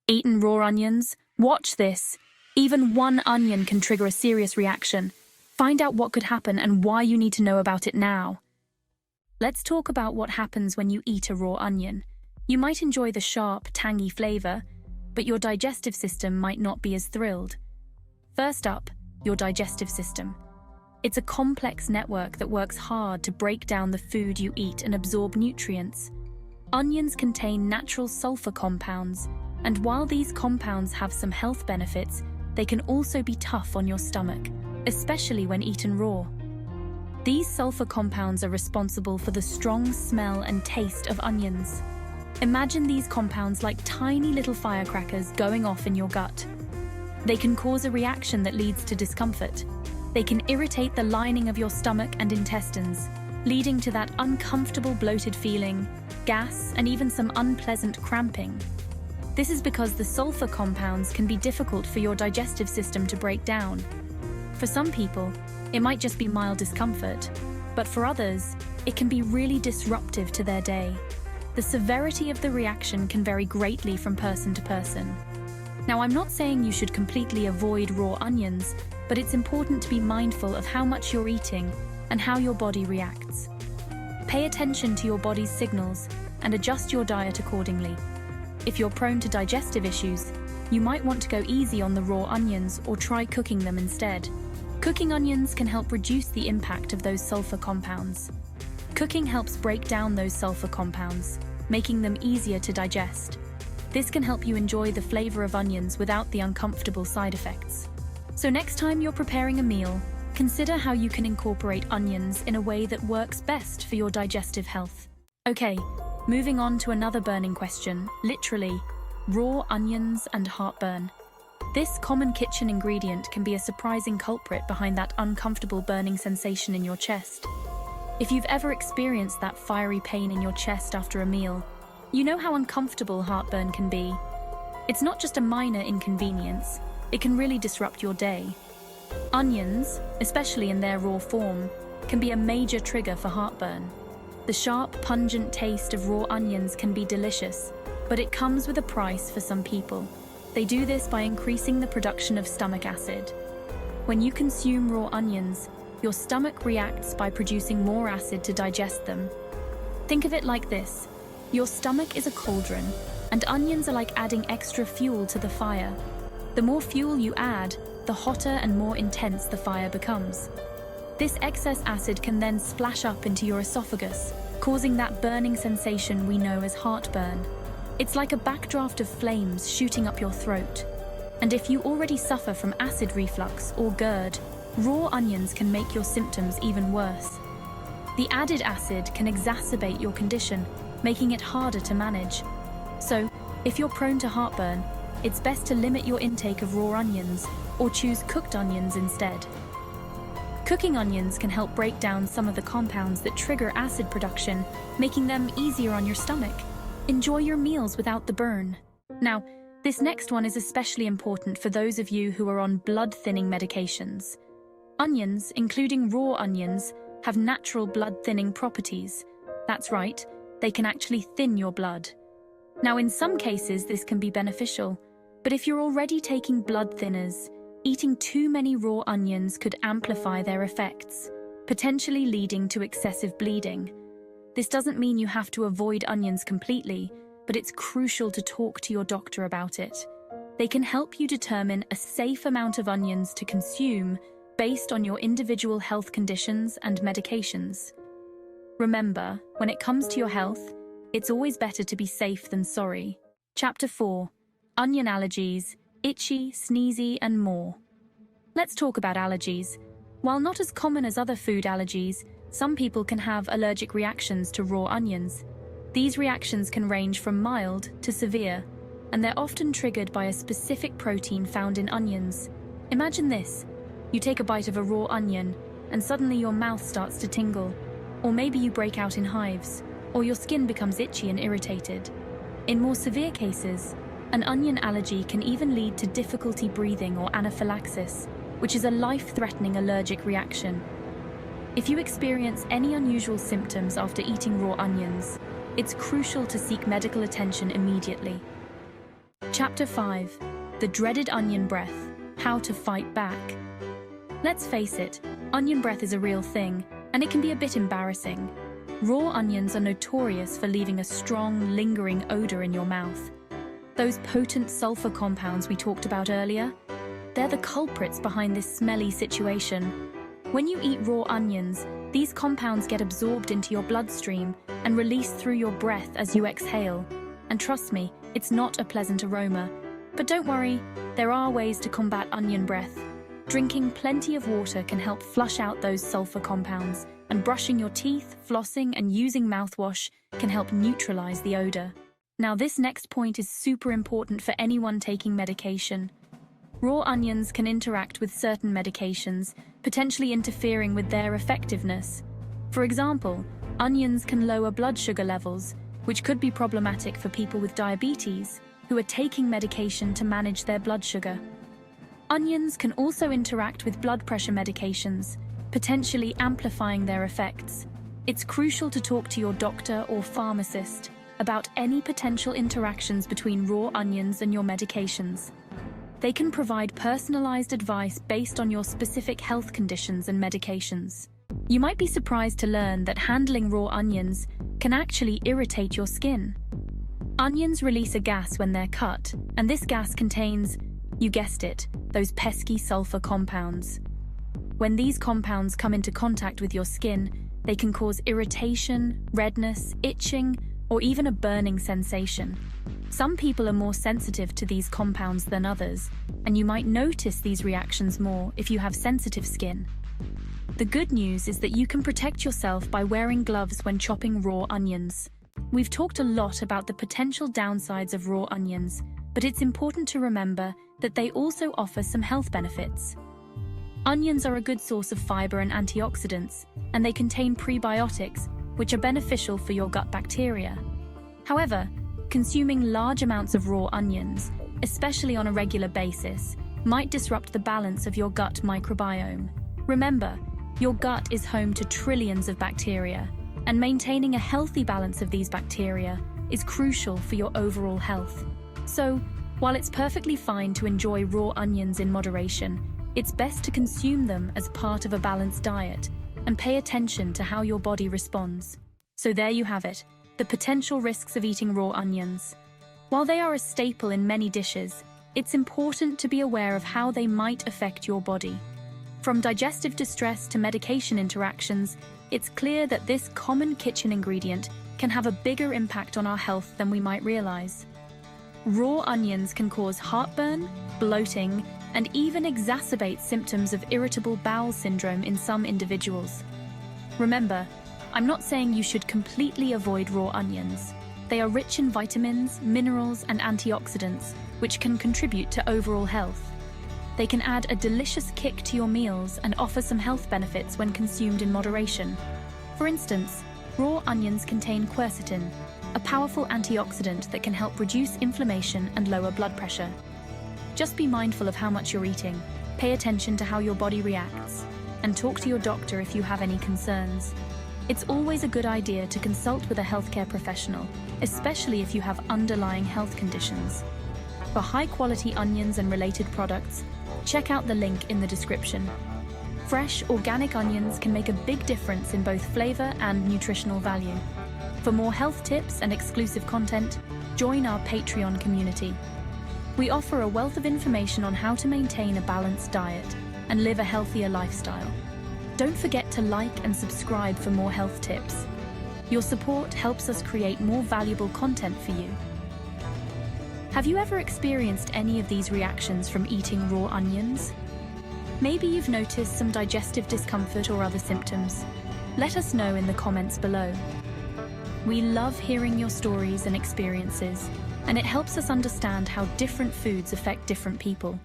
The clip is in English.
Eaten raw onions? Watch this. Even one onion can trigger a serious reaction. Find out what could happen and why you need to know about it now. Let's talk about what happens when you eat a raw onion. You might enjoy the sharp, tangy flavor, but your digestive system might not be as thrilled. First up, your digestive system. It's a complex network that works hard to break down the food you eat and absorb nutrients. Onions contain natural sulfur compounds, and while these compounds have some health benefits, they can also be tough on your stomach, especially when eaten raw. These sulfur compounds are responsible for the strong smell and taste of onions. Imagine these compounds like tiny little firecrackers going off in your gut. They can cause a reaction that leads to discomfort. They can irritate the lining of your stomach and intestines, leading to that uncomfortable bloated feeling, gas, and even some unpleasant cramping. This is because the sulfur compounds can be difficult for your digestive system to break down. For some people, it might just be mild discomfort, but for others, it can be really disruptive to their day. The severity of the reaction can vary greatly from person to person. Now, I'm not saying you should completely avoid raw onions, but it's important to be mindful of how much you're eating and how your body reacts. Pay attention to your body's signals and adjust your diet accordingly. If you're prone to digestive issues, you might want to go easy on the raw onions or try cooking them instead. Cooking onions can help reduce the impact of those sulfur compounds. Cooking helps break down those sulfur compounds, making them easier to digest. This can help you enjoy the flavor of onions without the uncomfortable side effects. So next time you're preparing a meal, consider how you can incorporate onions in a way that works best for your digestive health. Okay, moving on to another burning question, literally, raw onions and heartburn. This common kitchen ingredient can be a surprising culprit behind that uncomfortable burning sensation in your chest. If you've ever experienced that fiery pain in your chest after a meal, you know how uncomfortable heartburn can be. It's not just a minor inconvenience, it can really disrupt your day. Onions, especially in their raw form, can be a major trigger for heartburn. The sharp, pungent taste of raw onions can be delicious, but it comes with a price for some people. They do this by increasing the production of stomach acid. When you consume raw onions, your stomach reacts by producing more acid to digest them. Think of it like this. Your stomach is a cauldron, and onions are like adding extra fuel to the fire. The more fuel you add, the hotter and more intense the fire becomes. This excess acid can then splash up into your esophagus, causing that burning sensation we know as heartburn. It's like a backdraft of flames shooting up your throat. And if you already suffer from acid reflux or GERD, raw onions can make your symptoms even worse. The added acid can exacerbate your condition, making it harder to manage. So, if you're prone to heartburn, it's best to limit your intake of raw onions or choose cooked onions instead. Cooking onions can help break down some of the compounds that trigger acid production, making them easier on your stomach. Enjoy your meals without the burn. Now, this next one is especially important for those of you who are on blood-thinning medications. Onions, including raw onions, have natural blood-thinning properties. That's right, they can actually thin your blood. Now, in some cases, this can be beneficial, but if you're already taking blood thinners, eating too many raw onions could amplify their effects, potentially leading to excessive bleeding. This doesn't mean you have to avoid onions completely, but it's crucial to talk to your doctor about it. They can help you determine a safe amount of onions to consume based on your individual health conditions and medications. Remember, when it comes to your health, it's always better to be safe than sorry. Chapter 4. Onion allergies, itchy, sneezy, and more. Let's talk about allergies. While not as common as other food allergies, some people can have allergic reactions to raw onions. These reactions can range from mild to severe, and they're often triggered by a specific protein found in onions. Imagine this. You take a bite of a raw onion, and suddenly your mouth starts to tingle. Or maybe you break out in hives, or your skin becomes itchy and irritated. In more severe cases, an onion allergy can even lead to difficulty breathing or anaphylaxis, which is a life-threatening allergic reaction. If you experience any unusual symptoms after eating raw onions, it's crucial to seek medical attention immediately. Chapter 5. The Dreaded Onion Breath. How to Fight Back. Let's face it, onion breath is a real thing, and it can be a bit embarrassing. Raw onions are notorious for leaving a strong, lingering odor in your mouth. Those potent sulfur compounds we talked about earlier, they're the culprits behind this smelly situation. When you eat raw onions, these compounds get absorbed into your bloodstream and released through your breath as you exhale. And trust me, it's not a pleasant aroma. But don't worry, there are ways to combat onion breath. Drinking plenty of water can help flush out those sulfur compounds, and brushing your teeth, flossing, and using mouthwash can help neutralize the odor. Now, this next point is super important for anyone taking medication. Raw onions can interact with certain medications, potentially interfering with their effectiveness. For example, onions can lower blood sugar levels, which could be problematic for people with diabetes who are taking medication to manage their blood sugar. Onions can also interact with blood pressure medications, potentially amplifying their effects. It's crucial to talk to your doctor or pharmacist about any potential interactions between raw onions and your medications. They can provide personalized advice based on your specific health conditions and medications. You might be surprised to learn that handling raw onions can actually irritate your skin. Onions release a gas when they're cut, and this gas contains, you guessed it, those pesky sulfur compounds. When these compounds come into contact with your skin, they can cause irritation, redness, itching, or even a burning sensation. Some people are more sensitive to these compounds than others, and you might notice these reactions more if you have sensitive skin. The good news is that you can protect yourself by wearing gloves when chopping raw onions. We've talked a lot about the potential downsides of raw onions, but it's important to remember that they also offer some health benefits. Onions are a good source of fiber and antioxidants, and they contain prebiotics, which are beneficial for your gut bacteria. However, consuming large amounts of raw onions, especially on a regular basis, might disrupt the balance of your gut microbiome. Remember, your gut is home to trillions of bacteria, and maintaining a healthy balance of these bacteria is crucial for your overall health. So, while it's perfectly fine to enjoy raw onions in moderation, it's best to consume them as part of a balanced diet and pay attention to how your body responds. So there you have it, the potential risks of eating raw onions. While they are a staple in many dishes, it's important to be aware of how they might affect your body. From digestive distress to medication interactions, it's clear that this common kitchen ingredient can have a bigger impact on our health than we might realize. Raw onions can cause heartburn, bloating, and even exacerbate symptoms of irritable bowel syndrome in some individuals. Remember, I'm not saying you should completely avoid raw onions. They are rich in vitamins, minerals, and antioxidants, which can contribute to overall health. They can add a delicious kick to your meals and offer some health benefits when consumed in moderation. For instance, raw onions contain quercetin, a powerful antioxidant that can help reduce inflammation and lower blood pressure. Just be mindful of how much you're eating, pay attention to how your body reacts, and talk to your doctor if you have any concerns. It's always a good idea to consult with a healthcare professional, especially if you have underlying health conditions. For high-quality onions and related products, check out the link in the description. Fresh, organic onions can make a big difference in both flavor and nutritional value. For more health tips and exclusive content, join our Patreon community. We offer a wealth of information on how to maintain a balanced diet and live a healthier lifestyle. Don't forget to like and subscribe for more health tips. Your support helps us create more valuable content for you. Have you ever experienced any of these reactions from eating raw onions? Maybe you've noticed some digestive discomfort or other symptoms. Let us know in the comments below. We love hearing your stories and experiences, and it helps us understand how different foods affect different people.